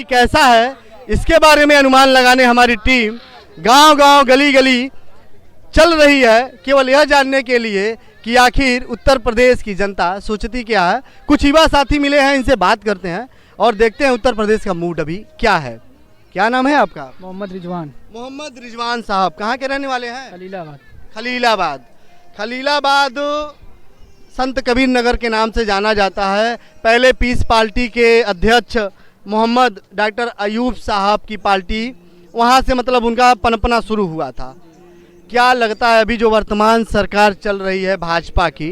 कैसा है इसके बारे में अनुमान लगाने हमारी टीम गांव-गांव गली-गली चल रही है, केवल यह जानने के लिए कि आखिर उत्तर प्रदेश की जनता सोचती क्या है। कुछ युवा साथी मिले हैं, इनसे बात करते हैं और देखते हैं उत्तर प्रदेश का मूड अभी क्या है। क्या नाम है आपका? मोहम्मद रिजवान। मोहम्मद रिजवान साहब कहाँ के रहने वाले हैं? खलीलाबाद। खलीलाबाद। खलीलाबाद संत कबीर नगर के नाम से जाना जाता है। पहले पीस पार्टी के अध्यक्ष मोहम्मद डॉक्टर अयूब साहब की पार्टी, वहाँ से मतलब उनका पनपना शुरू हुआ था। क्या लगता है अभी जो वर्तमान सरकार चल रही है भाजपा की,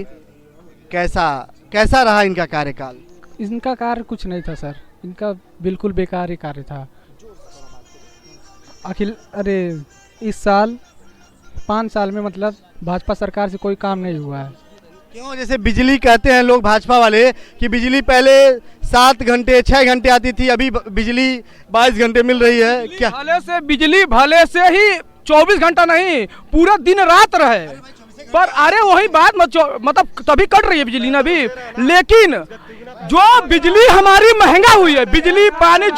कैसा रहा इनका कार्यकाल? इनका कार्य कुछ नहीं था सर, इनका बिल्कुल बेकार ही कार्य था। इस साल 5 साल में मतलब भाजपा सरकार से कोई काम नहीं हुआ है। क्यों? जैसे बिजली कहते हैं लोग भाजपा वाले कि बिजली पहले 7 घंटे 6 घंटे आती थी, अभी बिजली 22 घंटे मिल रही है। क्या बिजली भले से ही 24 घंटा नहीं, पूरा दिन रात रहे, पर अरे वही बात मतलब तभी कट रही है बिजली ना भी। लेकिन जो बिजली हमारी महंगा हुई है, बिजली पानी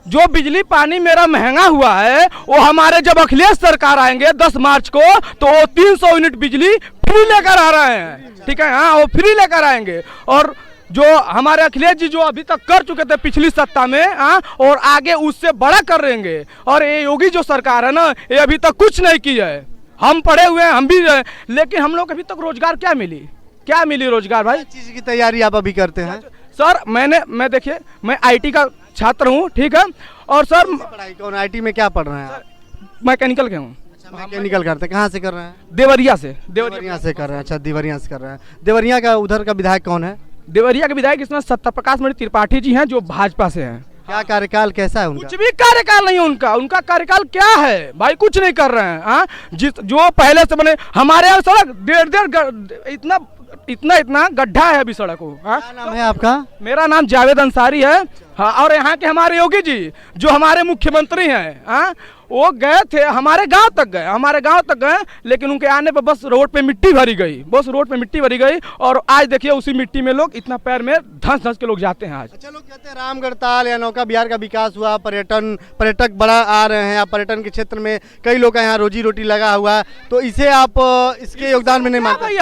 जो बिजली पानी मेरा महंगा हुआ है, वो हमारे जब अखिलेश सरकार आएंगे 10 मार्च को, तो वो 300 यूनिट बिजली फ्री लेकर आ रहे हैं। ठीक है, हाँ, वो फ्री लेकर आएंगे। और जो हमारे अखिलेश जी जो अभी तक कर चुके थे पिछली सत्ता में, और आगे उससे बड़ा कर रहेंगे। और ये योगी जो सरकार है ना, ये अभी तक कुछ नहीं की है। हम पढ़े हुए हैं, हम भी, लेकिन हम लोग अभी तक रोजगार क्या मिली रोजगार भाई? चीज की तैयारी आप अभी करते हैं? सर मैं देखिए, मैं आईटी का छात्र हूँ, ठीक है। और सर पढ़ाई कौन, आईटी में क्या पढ़ रहे हैं? मैकेनिकल के हूँ। मैकेनिकल करते हैं। कहाँ से कर रहे हैं? देवरिया से कर रहे हैं। अच्छा, देवरिया से कर रहे हैं। देवरिया का उधर का विधायक कौन है? देवरिया के विधायक इसमें सत्यप्रकाश मणि त्रिपाठी जी हैं, जो भाजपा से हैं। क्या कार्यकाल कैसा है उनका? कुछ भी कार्यकाल नहीं उनका कार्यकाल क्या है भाई? कुछ नहीं कर रहे हैं। जो पहले से बने हमारे यहाँ सड़क डेढ़ इतना गड्ढा है अभी सड़क को। क्या नाम है आपका? मेरा नाम जावेद अंसारी है। हाँ, और यहाँ के हमारे योगी जी जो हमारे मुख्यमंत्री हैं, वो गए थे, हमारे गांव तक गए, लेकिन उनके आने पर बस रोड पे मिट्टी भरी गई। और आज देखिए उसी मिट्टी में लोग इतना पैर में धंस के लोग जाते हैं आज। अच्छा, लोग कहते हैं रामगढ़ ताल या नौका बिहार का विकास हुआ, पर्यटक बड़ा आ रहे हैं, पर्यटन के क्षेत्र में कई लोग का यहाँ रोजी रोटी लगा हुआ है, तो इसे आप इसके योगदान में नहीं मानते?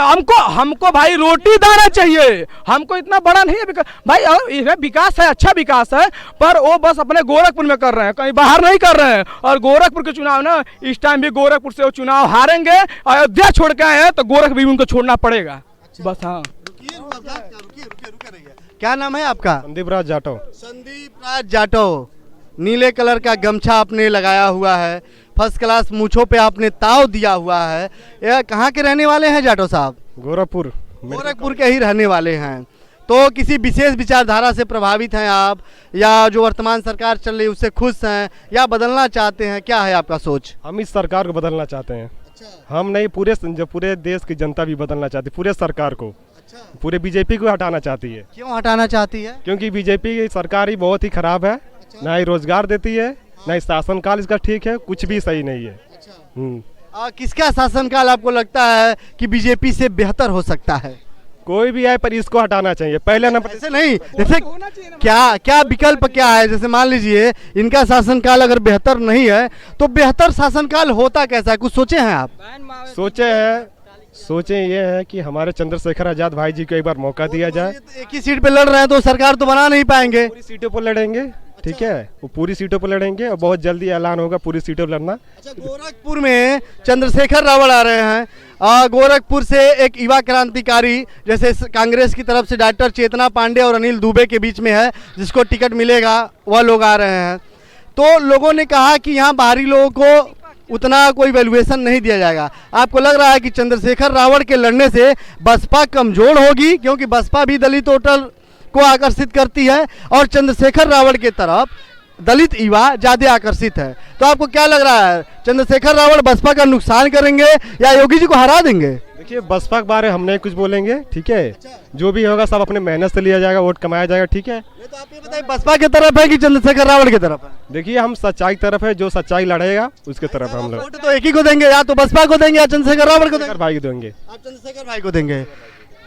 हमको भाई रोटी दाना चाहिए, हमको इतना बड़ा नहीं है भाई। विकास है, अच्छा विकास है, पर वो बस अपने गोरखपुर में कर रहे हैं, कहीं बाहर नहीं कर रहे हैं। और गोरखपुर के चुनाव ना, इस टाइम भी गोरखपुर से वो चुनाव हारेंगे। अयोध्या छोड़ के आए हैं तो गोरखपुर भी उनको छोड़ना पड़ेगा। अच्छा, बस। हाँ, रुकिए। क्या नाम है आपका? संदीप राज जाटव। नीले कलर का गमछा आपने लगाया हुआ है, फर्स्ट क्लास मूछों पे आपने ताव दिया हुआ है। यह कहाँ के रहने वाले हैं जाटव साहब? गोरखपुर के ही रहने वाले हैं। तो किसी विशेष विचारधारा से प्रभावित हैं आप, या जो वर्तमान सरकार चल रही है उससे खुश हैं, या बदलना चाहते हैं? क्या है आपका सोच? हम इस सरकार को बदलना चाहते हैं। अच्छा। हम नहीं, पूरे देश की जनता भी बदलना चाहती है, पूरे सरकार को। अच्छा। पूरे बीजेपी को हटाना चाहती है। क्यों हटाना चाहती है? क्योंकि बीजेपी की सरकार ही बहुत ही खराब है। अच्छा। ना ही रोजगार देती है, ना ही शासनकाल इसका ठीक है, कुछ भी सही नहीं है। अच्छा। किसका शासनकाल आपको लगता है कि बीजेपी से बेहतर हो सकता है? कोई भी है, पर इसको हटाना चाहिए पहले नंबर। ऐसे नहीं, जैसे क्या विकल्प क्या है? जैसे मान लीजिए इनका शासनकाल अगर बेहतर नहीं है, तो बेहतर शासनकाल होता कैसा है? कुछ सोचे हैं आप? सोचे ये है कि हमारे चंद्रशेखर आजाद भाई जी को एक बार मौका दिया जाए। एक ही सीट पे लड़ रहे हैं तो सरकार तो बना नहीं पाएंगे। पूरी सीटों पर लड़ेंगे, ठीक है, वो पूरी सीटों पर लड़ेंगे और बहुत जल्दी ऐलान होगा पूरी सीटों पर लड़ना। अच्छा, गोरखपुर में चंद्रशेखर रावल आ रहे हैं। गोरखपुर से एक युवा क्रांतिकारी, जैसे कांग्रेस की तरफ से डॉक्टर चेतना पांडे और अनिल दुबे के बीच में है, जिसको टिकट मिलेगा, वह लोग आ रहे हैं। तो लोगों ने कहा कि यहाँ बाहरी लोगों को उतना कोई वैल्यूएशन नहीं दिया जाएगा। आपको लग रहा है कि चंद्रशेखर रावल के लड़ने से बसपा कमजोर होगी? क्योंकि बसपा भी दलित वोटर को आकर्षित करती है और चंद्रशेखर रावल के तरफ दलित युवा ज्यादा आकर्षित है। तो आपको क्या लग रहा है, चंद्रशेखर रावल बसपा का नुकसान करेंगे या योगी जी को हरा देंगे? देखिए, बसपा के बारे में हम नहीं कुछ बोलेंगे, ठीक है। जो भी होगा सब अपने मेहनत से लिया जाएगा, वोट कमाया जाएगा, ठीक है। तो आप ये बताइए, बसपा की तरफ है कि चंद्रशेखर रावल की तरफ है? देखिए, हम सच्चाई की तरफ है, जो सच्चाई लड़ेगा उसके तरफ हम लोग। वोट तो एक ही को देंगे, या तो बसपा को देंगे या चंद्रशेखर रावल को देंगे। भाई को देंगे। आप चंद्रशेखर भाई को देंगे।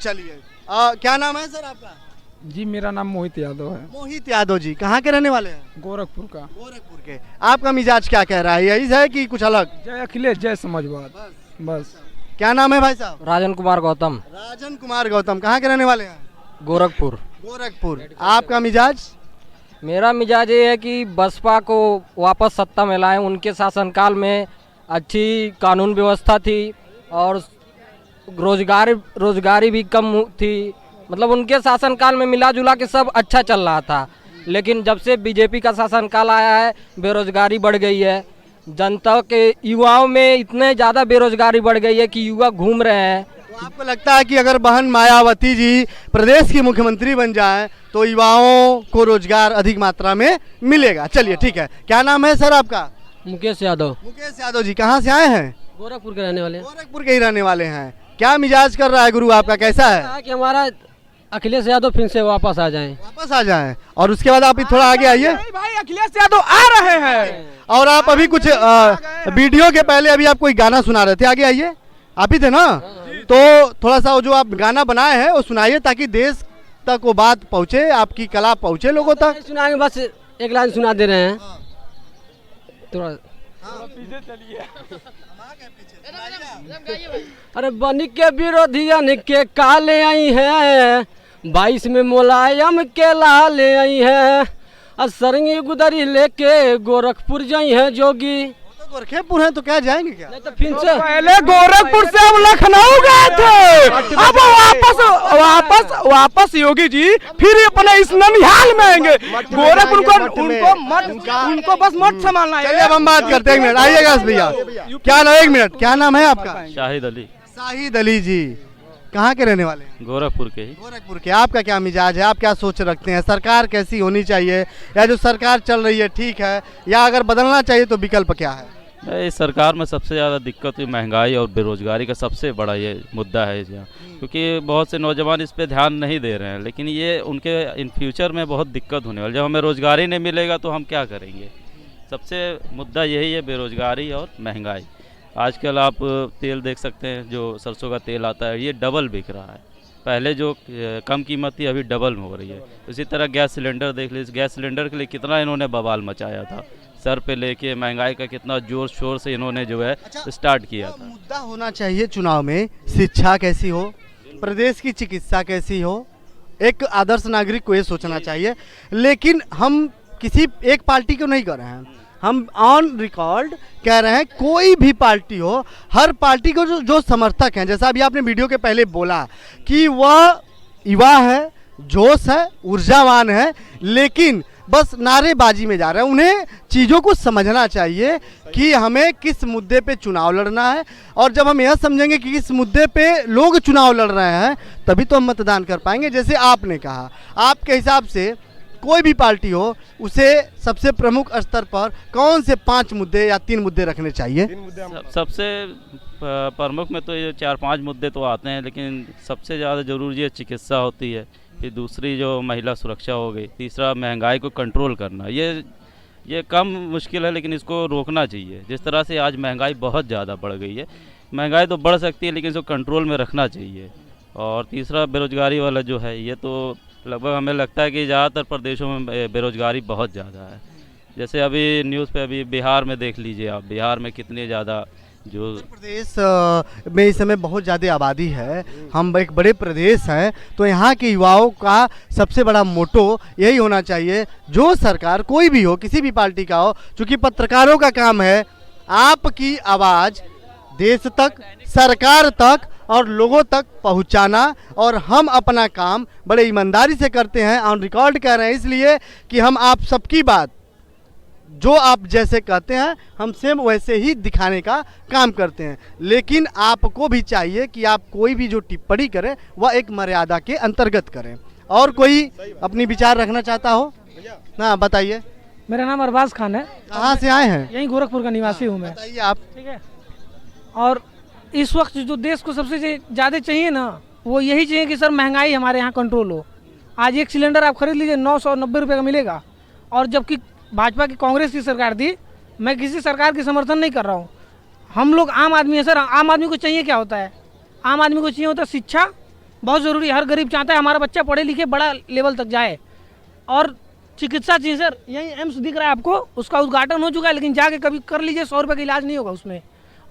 चलिए, क्या नाम है सर आपका? जी मेरा नाम मोहित यादव है, मोहित यादव जी कहाँ के रहने वाले हैं? गोरखपुर का। गोरखपुर के। आपका मिजाज क्या कह रहा है, यही है कि कुछ अलग? जय अखिलेश जय समाजवाद बस। क्या नाम है भाई साहब? राजन कुमार गौतम, राजन कुमार गौतम। कहाँ के रहने वाले हैं? गोरखपुर। गोरखपुर। आपका मिजाज? मेरा मिजाज ये है कि बसपा को वापस सत्ता में लाएं। उनके शासनकाल में अच्छी कानून व्यवस्था थी और रोजगारी भी कम थी। मतलब उनके शासनकाल में मिला जुला के सब अच्छा चल रहा था, लेकिन जब से बीजेपी का शासनकाल आया है बेरोजगारी बढ़ गई है। जनता के युवाओं में इतने ज़्यादा बेरोजगारी बढ़ गई है कि युवा घूम रहे हैं। तो आपको लगता है कि अगर बहन मायावती जी प्रदेश की मुख्यमंत्री बन जाएं तो युवाओं को रोजगार अधिक मात्रा में मिलेगा? चलिए ठीक है। क्या नाम है सर आपका? मुकेश यादव, मुकेश यादव जी। कहाँ से आए हैं? गोरखपुर के रहने वाले गोरखपुर के ही रहने वाले हैं। क्या मिजाज कर रहा है गुरु आपका, कैसा है? हैं कि हमारा अखिलेश यादव फिर से वापस आ जाएं। वापस आ जाएं। और उसके बाद आप थोड़ा आगे आइए। नहीं भाई अखिलेश यादव आ रहे हैं। और आप अभी कुछ वीडियो के पहले अभी आप कोई गाना सुना रहे थे, आगे आइए। आप ही थे ना? तो थोड़ा सा वो जो आप गाना बनाए हैं वो सुनाइए ताकि देश तक वो बात पहुँचे, आपकी कला पहुँचे लोगों तक। सुनाएंगे, बस एक लाइन सुना दे रहे हैं थोड़ा। अरे बन के विरोधियन के काले आई है, 22 में मुलायम के लाले आई है, सरंगी गुदरी लेके गोरखपुर जाई है जोगी। तो गोरखेपुर है तो क्या जाएंगे क्या? नहीं तो फिर से पहले गोरखपुर से हम लखनऊ गए थे, अब वापस योगी जी फिर अपने इस ननिहाल में आएंगे। गोरखपुर उनको बस मत संभालना है। चलिए अब हम बात करते हैं। एक मिनट आइएगा भैया। क्या नाम? एक मिनट, क्या नाम है आपका? शाहिद अली। शाहिद अली जी। कहाँ के रहने वाले हैं? गोरखपुर के ही। गोरखपुर के। आपका क्या मिजाज है, आप क्या सोच रखते हैं? सरकार कैसी होनी चाहिए, या जो सरकार चल रही है ठीक है, या अगर बदलना चाहिए तो विकल्प क्या है? इस सरकार में सबसे ज़्यादा दिक्कत हुई महंगाई और बेरोजगारी का सबसे बड़ा ये मुद्दा है यहाँ, क्योंकि बहुत से नौजवान इस पे ध्यान नहीं दे रहे हैं। लेकिन ये उनके इन फ्यूचर में बहुत दिक्कत होने वाली। जब हमें रोज़गार ही नहीं मिलेगा तो हम क्या करेंगे? सबसे मुद्दा यही है, बेरोजगारी और महंगाई। आजकल आप तेल देख सकते हैं, जो सरसों का तेल आता है ये डबल बिक रहा है। पहले जो कम कीमत थी अभी डबल में हो रही है। इसी तरह गैस सिलेंडर देख लीजिए, गैस सिलेंडर के लिए कितना इन्होंने बवाल मचाया था, सर पे लेके महंगाई का कितना जोर शोर से इन्होंने जो है स्टार्ट किया था। मुद्दा होना चाहिए चुनाव में शिक्षा कैसी हो, प्रदेश की चिकित्सा कैसी हो, एक आदर्श नागरिक को ये सोचना चाहिए। लेकिन हम किसी एक पार्टी को नहीं कर रहे हैं, हम ऑन रिकॉर्ड कह रहे हैं कोई भी पार्टी हो, हर पार्टी को जो समर्थक हैं, जैसा अभी आपने वीडियो के पहले बोला कि वह युवा है, जोश है, ऊर्जावान है, लेकिन बस नारेबाजी में जा रहे हैं। उन्हें चीज़ों को समझना चाहिए कि हमें किस मुद्दे पे चुनाव लड़ना है, और जब हम यह समझेंगे कि किस मुद्दे पे लोग चुनाव लड़ रहे हैं तभी तो हम मतदान कर पाएंगे। जैसे आपने कहा, आपके हिसाब से कोई भी पार्टी हो उसे सबसे प्रमुख स्तर पर कौन से 5 मुद्दे या 3 मुद्दे रखने चाहिए? सबसे प्रमुख में तो ये 4-5 मुद्दे तो आते हैं, लेकिन सबसे ज़्यादा ज़रूरी है चिकित्सा होती है, फिर दूसरी जो महिला सुरक्षा हो गई, तीसरा महंगाई को कंट्रोल करना। ये कम मुश्किल है लेकिन इसको रोकना चाहिए। जिस तरह से आज महंगाई बहुत ज़्यादा बढ़ गई है, महंगाई तो बढ़ सकती है लेकिन इसको कंट्रोल में रखना चाहिए। और तीसरा बेरोजगारी वाला जो है, ये तो लगभग हमें लगता है कि ज़्यादातर प्रदेशों में बेरोजगारी बहुत ज़्यादा है। जैसे अभी न्यूज़ पे अभी बिहार में देख लीजिए आप, बिहार में कितनी ज़्यादा जो उत्तर प्रदेश में इस समय बहुत ज़्यादा आबादी है, हम एक बड़े प्रदेश हैं, तो यहाँ के युवाओं का सबसे बड़ा मोटो यही होना चाहिए, जो सरकार कोई भी हो, किसी भी पार्टी का हो, चूँकि पत्रकारों का काम है आपकी आवाज़ देश तक, सरकार तक और लोगों तक पहुंचाना, और हम अपना काम बड़े ईमानदारी से करते हैं, ऑन रिकॉर्ड कह रहे हैं इसलिए कि हम आप सबकी बात जो आप जैसे कहते हैं हम सेम वैसे ही दिखाने का काम करते हैं। लेकिन आपको भी चाहिए कि आप कोई भी जो टिप्पणी करें वह एक मर्यादा के अंतर्गत करें। और कोई अपनी विचार रखना चाहता हो? हाँ बताइए। मेरा नाम अरबाज खान है। कहाँ से आए हैं? यहीं गोरखपुर का निवासी हूँ मैं। बताइए आप। ठीक है। और इस वक्त जो देश को सबसे ज़्यादा चाहिए ना, वो यही चाहिए कि सर महंगाई हमारे यहाँ कंट्रोल हो। आज एक सिलेंडर आप खरीद लीजिए 990 रुपये का मिलेगा, और जबकि भाजपा की कांग्रेस की सरकार थी। मैं किसी सरकार की समर्थन नहीं कर रहा हूँ, हम लोग आम आदमी है सर। आम आदमी को चाहिए क्या होता है? आम आदमी को चाहिए होता है शिक्षा, बहुत ज़रूरी है। हर गरीब चाहता है हमारा बच्चा पढ़े लिखे बड़ा लेवल तक जाए। और चिकित्सा चाहिए सर, यही एम्स दिख रहा है आपको, उसका उद्घाटन हो चुका है, लेकिन जाके कभी कर लीजिए, 100 रुपये का इलाज नहीं होगा उसमें।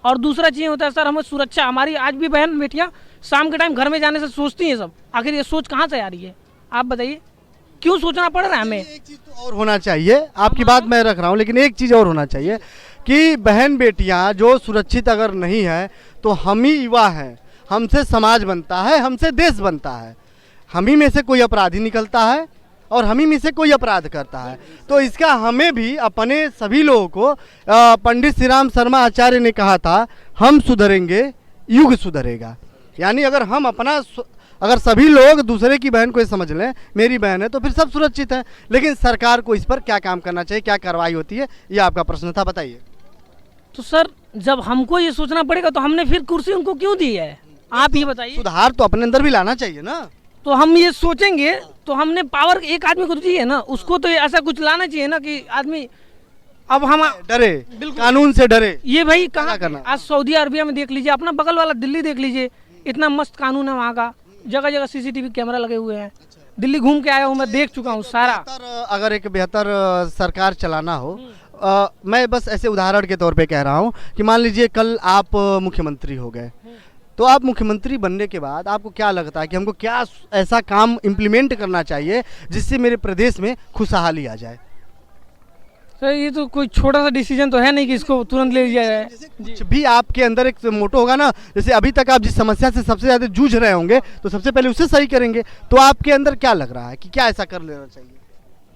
और दूसरा चाहिए होता है सर हमें सुरक्षा। हमारी आज भी बहन बेटियाँ शाम के टाइम घर में जाने से सोचती हैं सब, आखिर ये सोच कहाँ से आ रही है आप बताइए, क्यों सोचना पड़ रहा है हमें? एक चीज़ तो और होना चाहिए, आपकी बात मैं रख रहा हूँ, लेकिन एक चीज़ और होना चाहिए कि बहन बेटियाँ जो सुरक्षित अगर नहीं है तो हम ही युवा हैं, हमसे समाज बनता है, हमसे देश बनता है। हम ही में से कोई अपराधी निकलता है और हम ही में से कोई अपराध करता है। तो इसका हमें भी अपने सभी लोगों को, पंडित श्री राम शर्मा आचार्य ने कहा था, हम सुधरेंगे युग सुधरेगा। यानी अगर हम अपना अगर सभी लोग दूसरे की बहन को ये समझ लें मेरी बहन है तो फिर सब सुरक्षित है। लेकिन सरकार को इस पर क्या काम करना चाहिए, क्या कार्रवाई होती है, ये आपका प्रश्न था, बताइए। तो सर जब हमको ये सोचना पड़ेगा तो हमने फिर कुर्सी उनको क्यों दी है, आप ये बताइए। सुधार तो अपने अंदर भी लाना चाहिए ना। तो हम ये सोचेंगे तो हमने पावर एक आदमी को तो चाहिए ना, उसको तो ऐसा कुछ लाना चाहिए ना कि आदमी अब हम डरे, कानून से डरे। ये भाई क्या कहाँ करना? आज सऊदी अरबिया में देख लीजिए, अपना बगल वाला दिल्ली देख लीजिए, इतना मस्त कानून है वहाँ का, जगह जगह सीसीटीवी कैमरा लगे हुए हैं। दिल्ली घूम के आया हूँ मैं, देख चुका हूँ सारा। अगर एक बेहतर सरकार चलाना हो, मैं बस ऐसे उदाहरण के तौर पे कह रहा हूँ कि मान लीजिए कल आप मुख्यमंत्री हो गए, तो आप मुख्यमंत्री बनने के बाद आपको क्या लगता है कि हमको क्या ऐसा काम इम्प्लीमेंट करना चाहिए जिससे मेरे प्रदेश में खुशहाली आ जाए? सर ये तो कोई छोटा सा डिसीजन तो है नहीं कि इसको तुरंत ले लिया जाए। कुछ भी आपके अंदर एक मोटो होगा ना, जैसे अभी तक आप जिस समस्या से सबसे ज़्यादा जूझ रहे होंगे तो सबसे पहले उसे सही करेंगे। तो आपके अंदर क्या लग रहा है कि क्या ऐसा कर लेना चाहिए?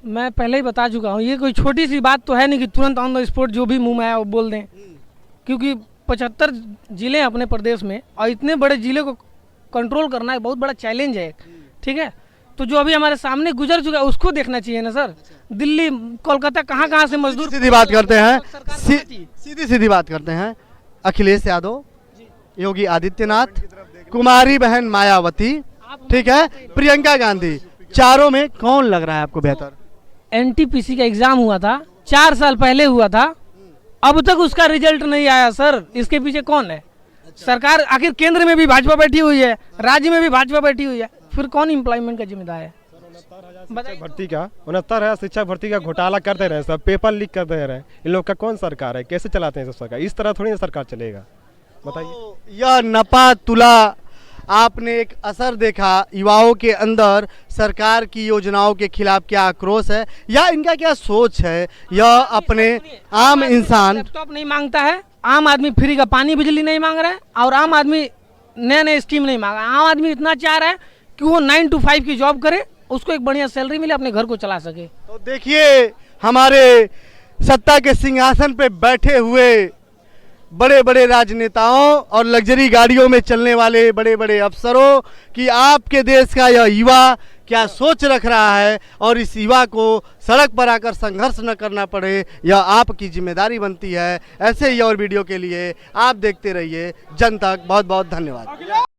मैं पहले ही बता चुका हूँ, ये कोई छोटी सी बात तो है नहीं कि तुरंत ऑन द स्पॉट जो भी मुंह में आया वो बोल दें, क्योंकि 75 जिले हैं अपने प्रदेश में और इतने बड़े जिले को कंट्रोल करना एक बहुत बड़ा चैलेंज है। ठीक है, तो जो अभी हमारे सामने गुजर चुका है उसको देखना चाहिए ना सर। दिल्ली कोलकाता कहाँ से मजदूर सीधी बात करते हैं, सीधी सीधी बात करते हैं। अखिलेश यादव, योगी आदित्यनाथ, कुमारी बहन मायावती, ठीक है, प्रियंका गांधी, चारों में कौन लग रहा है आपको बेहतर? एनटीपीसी का एग्जाम हुआ था 4 साल पहले हुआ था, अब तक उसका रिजल्ट नहीं आया सर। इसके पीछे कौन है? सरकार, आखिर केंद्र में भी भाजपा बैठी हुई है, राज्य में भी भाजपा बैठी हुई है, फिर कौन एम्प्लॉयमेंट का जिम्मेदार है? भर्ती का 69 शिक्षक भर्ती का घोटाला करते रहे, सब पेपर लीक करते रहे। इन लोग का कौन सरकार है, कैसे चलाते हैं सब सरकार? इस तरह थोड़ी ना सरकार चलेगा, बताइए। यह नपा तुला आपने एक असर देखा युवाओं के अंदर सरकार की योजनाओं के खिलाफ क्या आक्रोश है या इनका क्या सोच है? यह अपने आम इंसान लैपटॉप नहीं मांगता है, आम आदमी फ्री का पानी बिजली नहीं मांग रहा है और आम आदमी नए नए स्कीम नहीं मांग रहा है। आम आदमी इतना चाह रहा है कि वो 9 to 5 की जॉब करे, उसको एक बढ़िया सैलरी मिले, अपने घर को चला सके। तो देखिए हमारे सत्ता के सिंहासन पे बैठे हुए बड़े बड़े राजनेताओं और लग्जरी गाड़ियों में चलने वाले बड़े बड़े अफसरों कि आपके देश का यह युवा क्या सोच रख रहा है और इस युवा को सड़क पर आकर संघर्ष न करना पड़े, यह आपकी जिम्मेदारी बनती है। ऐसे ही और वीडियो के लिए आप देखते रहिए जन तक। बहुत बहुत धन्यवाद।